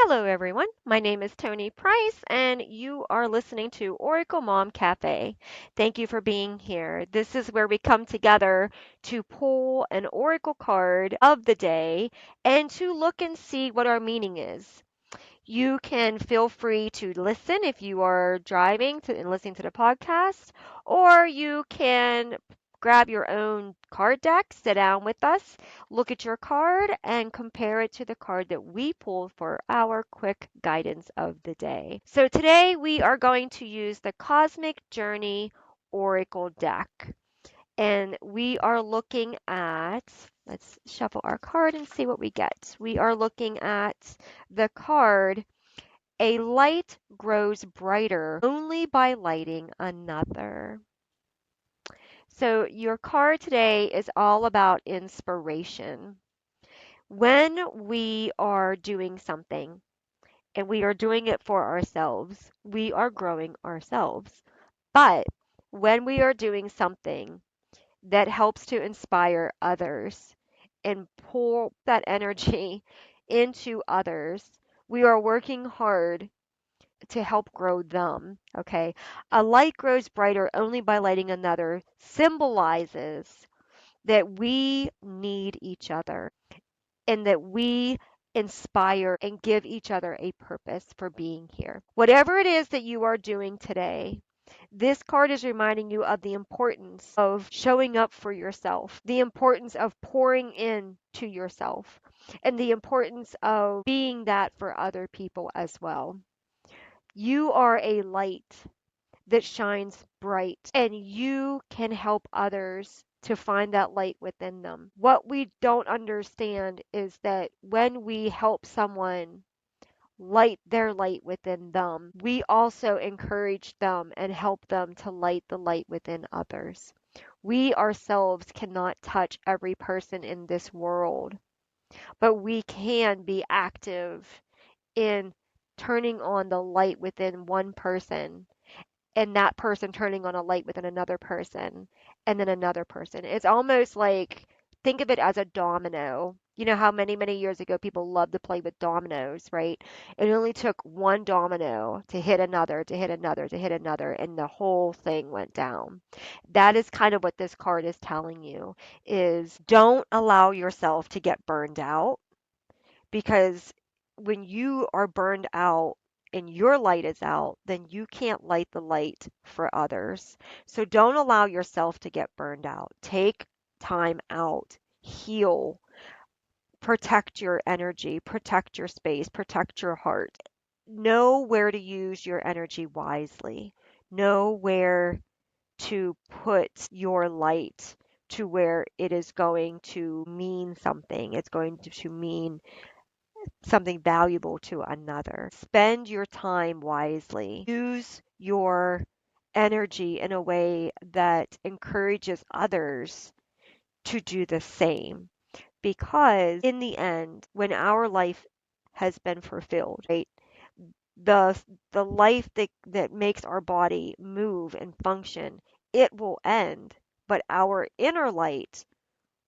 Hello, everyone. My name is Tony Price, and you are listening to Oracle Mom Cafe. Thank you for being here. This is where we come together to pull an Oracle card of the day and to look and see what our meaning is. You can feel free to listen if you are driving and listening to the podcast, or you can grab your own card deck, sit down with us, look at your card, and compare it to the card that we pulled for our quick guidance of the day. So today we are going to use the Cosmic Journey Oracle deck. And we are looking at, let's shuffle our card and see what we get. We are looking at the card, a light grows brighter only by lighting another. So your card today is all about inspiration. When we are doing something and we are doing it for ourselves, we are growing ourselves. But when we are doing something that helps to inspire others and pull that energy into others, we are working hard to help grow them. Okay. A light grows brighter only by lighting another symbolizes that we need each other and that we inspire and give each other a purpose for being here. Whatever it is that you are doing today, this card is reminding you of the importance of showing up for yourself, the importance of pouring in to yourself, and the importance of being that for other people as well. You are a light that shines bright, and you can help others to find that light within them. What we don't understand is that when we help someone light their light within them, we also encourage them and help them to light the light within others. We ourselves cannot touch every person in this world, but we can be active in turning on the light within one person and that person turning on a light within another person and then another person. It's almost like, think of it as a domino. You know how many years ago people loved to play with dominoes, right? It only took one domino to hit another, to hit another, to hit another, and the whole thing went down. That is kind of what this card is telling you is don't allow yourself to get burned out, because when you are burned out and your light is out, then you can't light the light for others. So don't allow yourself to get burned out. Take time out, heal, protect your energy, protect your space, protect your heart. Know where to use your energy wisely. Know where to put your light to where it is going to mean something. It's going to mean something valuable to another. Spend your time wisely. Use your energy in a way that encourages others to do the same. Because in the end, when our life has been fulfilled, right? The the life that makes our body move and function, it will end, but our inner light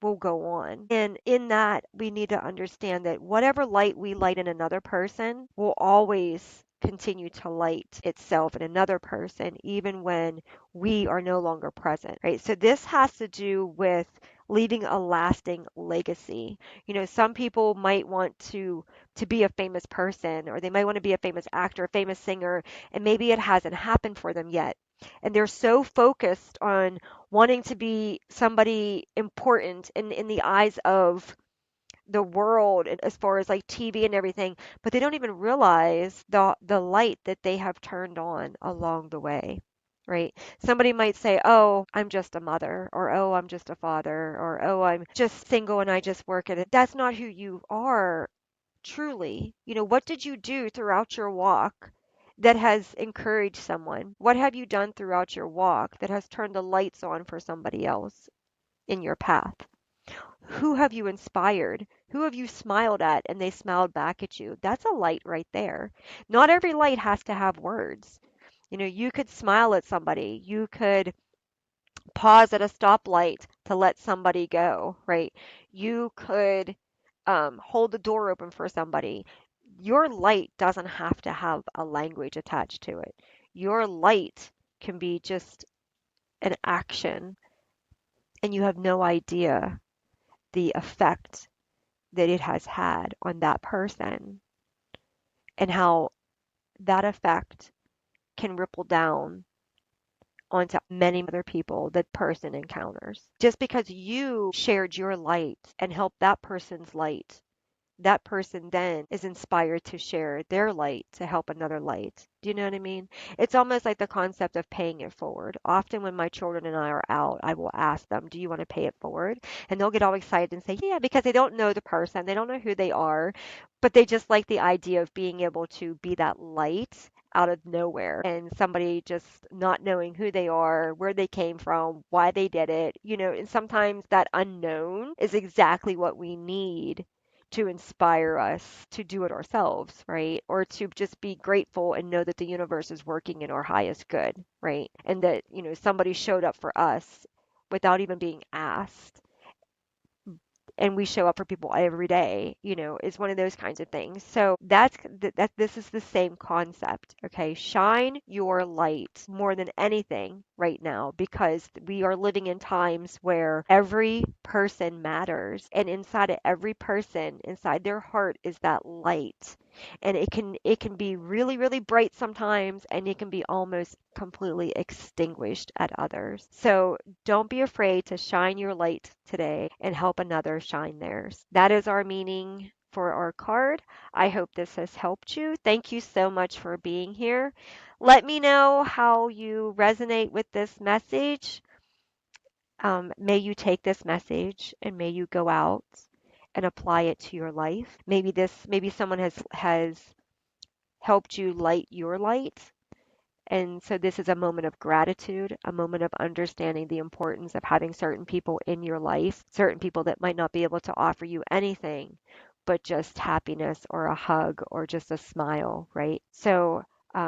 will go on. And in that, we need to understand that whatever light we light in another person will always continue to light itself in another person, even when we are no longer present, right? So this has to do with leaving a lasting legacy. You know, some people might want to be a famous person, or they might want to be a famous actor, a famous singer, and maybe it hasn't happened for them yet. And they're so focused on wanting to be somebody important in the eyes of the world, and as far as like TV and everything, but they don't even realize the light that they have turned on along the way. Right? Somebody might say, "Oh, I'm just a mother," or "Oh, I'm just a father," or "Oh, I'm just single and I just work at it." That's not who you are truly. You know, what did you do throughout your walk that has encouraged someone? What have you done throughout your walk that has turned the lights on for somebody else in your path? Who have you inspired? Who have you smiled at and they smiled back at you? That's a light right there. Not every light has to have words. You know, you could smile at somebody. You could pause at a stoplight to let somebody go, right? You could hold the door open for somebody. Your light doesn't have to have a language attached to it. Your light can be just an action, and you have no idea the effect that it has had on that person and how that effect can ripple down onto many other people that person encounters. Just because you shared your light and helped that person's light, that person then is inspired to share their light to help another light. Do you know what I mean? It's almost like the concept of paying it forward. Often when my children and I are out, I will ask them, "Do you want to pay it forward?" And they'll get all excited and say, "Yeah," because they don't know the person, they don't know who they are, but they just like the idea of being able to be that light out of nowhere and somebody just not knowing who they are, where they came from, why they did it, and sometimes that unknown is exactly what we need to inspire us to do it ourselves, right? Or to just be grateful and know that the universe is working in our highest good, right? And that, somebody showed up for us without even being asked, and we show up for people every day, is one of those kinds of things. So that this is the same concept, okay? Shine your light more than anything right now, because we are living in times where every person matters, and inside of every person, inside their heart is that light. And it can be really, really bright sometimes, and it can be almost completely extinguished at others. So don't be afraid to shine your light today and help another shine theirs. That is our meaning for our card. I hope this has helped you. Thank you so much for being here. Let me know how you resonate with this message. May you take this message and may you go out and apply it to your life. Maybe someone has helped you light your light, and so this is a moment of gratitude, a moment of understanding the importance of having certain people in your life, certain people that might not be able to offer you anything but just happiness or a hug or just a smile, right? So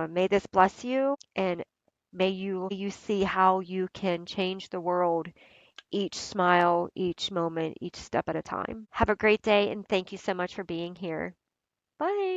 may this bless you, and may you see how you can change the world each smile, each moment, each step at a time. Have a great day, and thank you so much for being here. Bye.